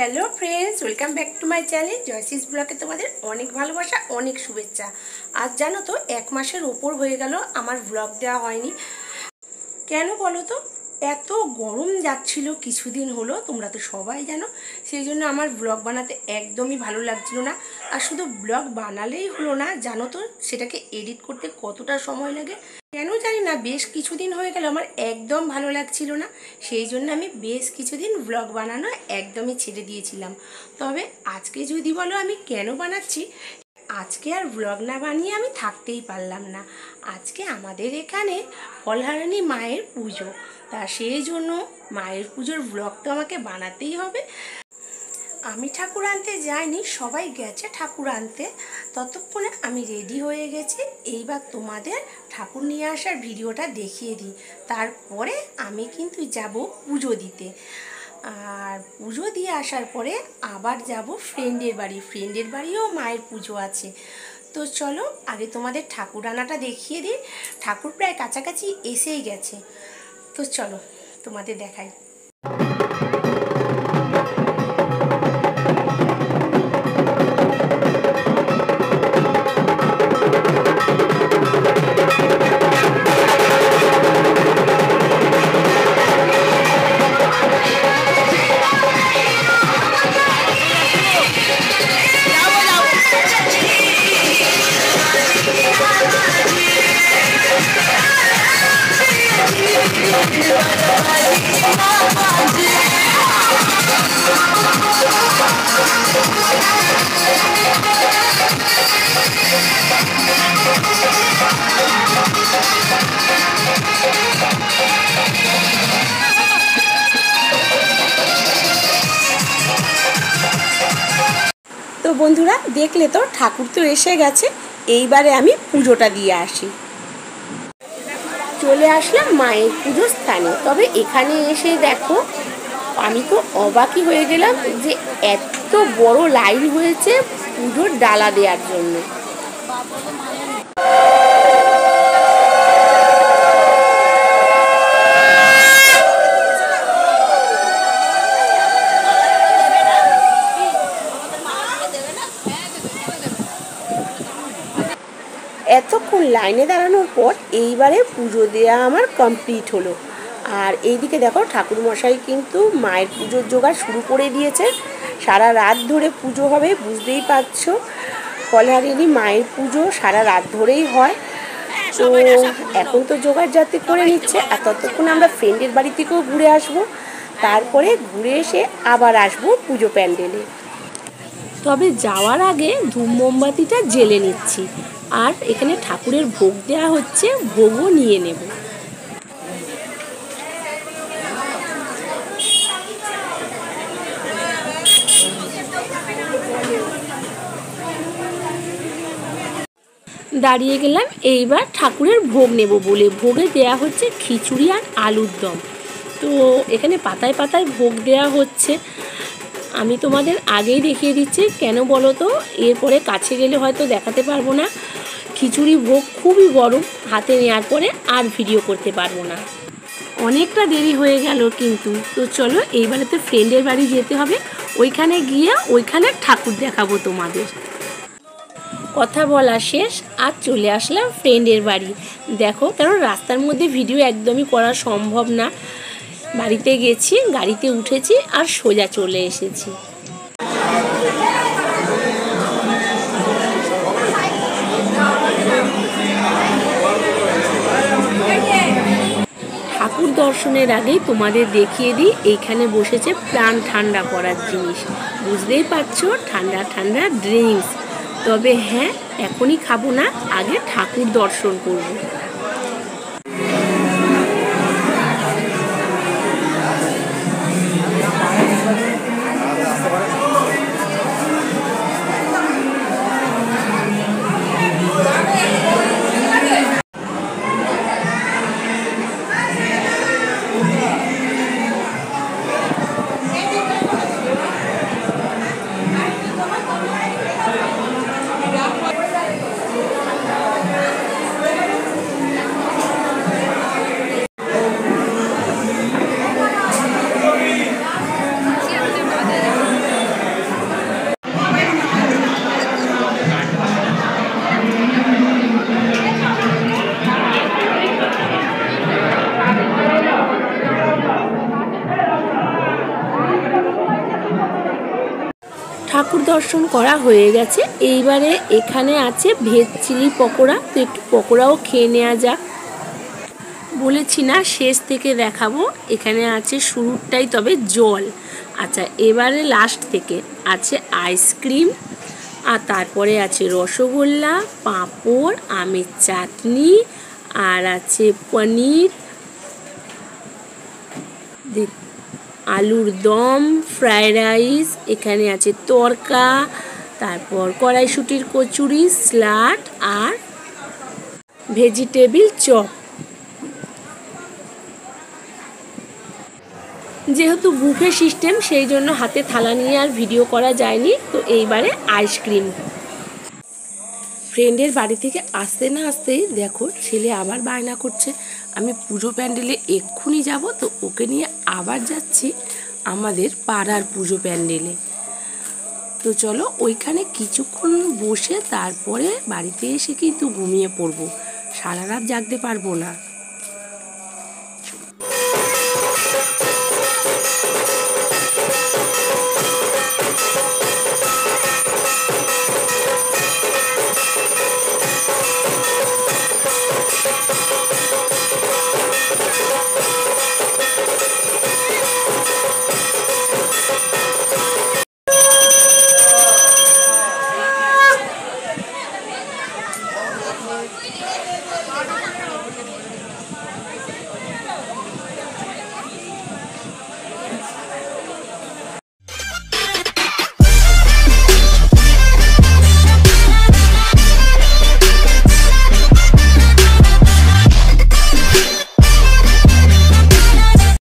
Hello friends, welcome back to my channel জয়সিস ব্লগে তোমাদের অনেক ভালোবাসা, অনেক শুভেচ্ছা। আজ জানো তো 1 মাসের ওপর হয়ে গেল আমার ব্লগ দেওয়া হয়নি। কেন বলো তো? এত গরম যাচ্ছিল কিছুদিন হলো, তোমরা তো সবাই জানো। সেই জন্য আমার ব্লগ বানাতে একদমই ভালো লাগছিল না। আর শুধু ব্লগ বানালেই হলো না, জানো তো সেটাকে এডিট করতে কতটা সময় লাগে। কেন জানি না, বেশ কিছুদিন হয়ে গেল আমার একদম ভালো লাগছিল না। সেই জন্য আমি বেশ কিছুদিন ব্লগ বানানো একদমই ছেড়ে দিয়েছিলাম। তবে আজকে যদি বলো আমি কেন বানাচ্ছি, আজকে আর ব্লগ না বানিয়ে আমি থাকতেই পারলাম না। আজকে আমাদের এখানে ফলহারিণী মায়ের পুজো, তা সেই জন্য মায়ের পুজোর ব্লগ তো আমাকে বানাতেই হবে। আমি ঠাকুর আনতে যাইনি, সবাই গেছে ঠাকুর আনতে। ততক্ষণে আমি রেডি হয়ে গেছি। এইবার তোমাদের ঠাকুর নিয়ে আসার ভিডিওটা দেখিয়ে দিই। তারপরে আমি কিন্তু যাব পুজো দিতে। আর পুজো দিয়ে আসার পরে আবার যাব ফ্রেন্ডের বাড়ি। ফ্রেন্ডের বাড়িও মায়ের পুজো আছে। তো চলো আগে তোমাদের ঠাকুর আনাটা দেখিয়ে দিই। ঠাকুর প্রায় কাছাকাছি এসেই গেছে। তো চলো তোমাদের দেখাই। তো বন্ধুরা দেখলে তো, ঠাকুর তো এসে গেছে। এইবারে আমি পুজোটা দিয়ে আসি। চলে আসলাম মায়ের পুজোর স্থানে। তবে এখানে এসে দেখো, আমি তো অবাকই হয়ে গেলাম যে এত বড় লাইন হয়েছে পুজোর ডালা দেওয়ার জন্য। এতক্ষণ লাইনে দাঁড়ানোর পর এইবারে পুজো দেওয়া আমার কমপ্লিট হলো। আর এইদিকে দেখো, ঠাকুরমশাই কিন্তু মায়ের পুজোর জোগাড় শুরু করে দিয়েছে। সারা রাত ধরে পুজো হবে, বুঝতেই পারছো। ফলহারিণী মায়ের পুজো সারা রাত ধরেই হয়। তো এখন তো জোগাড় জাতি করে নিচ্ছে। আর ততক্ষণ আমরা ফ্রেন্ডের বাড়ি থেকেও ঘুরে আসবো। তারপরে ঘুরে এসে আবার আসবো পুজো প্যান্ডেলে। তবে যাওয়ার আগে ধূপ মোমবাতিটা জ্বেলে নিচ্ছি। আর এখানে ঠাকুরের ভোগ দেওয়া হচ্ছে, ভোগও নিয়ে নেব। দাঁড়িয়ে গেলাম এইবার ঠাকুরের ভোগ নেব বলে। ভোগে দেয়া হচ্ছে খিচুড়ি আর আলুর দম। তো এখানে পাতায় পাতায় ভোগ দেয়া হচ্ছে। আমি তোমাদের আগেই দেখিয়ে দিচ্ছি, কেন বলো তো, এরপরে কাছে গেলে হয়তো দেখাতে পারবো না। খিচুড়ি ভোগ খুবই গরম, হাতে নেওয়ার পরে আর ভিডিও করতে পারবো না। অনেকটা দেরি হয়ে গেল কিন্তু। তো চলো এইবারে তো ফ্রেন্ডের বাড়ি যেতে হবে। ওইখানে গিয়ে ওইখানে ঠাকুর দেখাবো তোমাদের। কথা বলা শেষ, আর চলে আসলাম ফ্রেন্ডের বাড়ি। দেখো, কারণ রাস্তার মধ্যে ভিডিও একদমই করা সম্ভব না। বাড়িতে গেছি, গাড়িতে উঠেছি আর সোজা চলে এসেছি। ঠাকুর দর্শনের আগেই তোমাদের দেখিয়ে দিই, এইখানে বসেছে প্রাণ ঠান্ডা করার জিনিস। বুঝতেই পারছো, ঠান্ডা ঠান্ডা ড্রিঙ্কস। তবে হ্যাঁ, এখনই খাবো না, আগে ঠাকুর দর্শন করবো। ঠাকুর দর্শন করা হয়ে গেছে। এইবারে এখানে আছে ভেজ চিলি পকোড়া, তো একটু পকোড়াও খেয়ে নেওয়া যাক। বলেছি না শেষ থেকে দেখাবো, এখানে আছে শুরুরটাই তবে জল। আচ্ছা, এবারে লাস্ট থেকে আছে আইসক্রিম, আর তারপরে আছে রসগোল্লা, পাঁপড়, আমের চাটনি, আর আছে পনির, আলুর দম, ফ্রায়েড রাইস, এখানে আছে তরকা, তারপর কড়াইশুঁটির কচুরি, স্যালাড আর ভেজিটেবিল চপ। যেহেতু বুফে সিস্টেম সেই জন্য হাতে থালা নিয়ে আর ভিডিও করা যায়নি। তো এইবারে আইসক্রিম। ফ্রেন্ডের বাড়ি থেকে আসতে না আসতেই দেখো ছেলে আবার বায়না করছে আমি পুজো প্যান্ডেলে এক্ষুনি যাব। তো ওকে নিয়ে আবার যাচ্ছি আমাদের পাড়ার পুজো প্যান্ডেলে। তো চলো ওইখানে কিছুক্ষণ বসে তারপরে বাড়িতে এসে কিন্তু ঘুমিয়ে পড়বো, সারা রাত জাগতে পারবো না।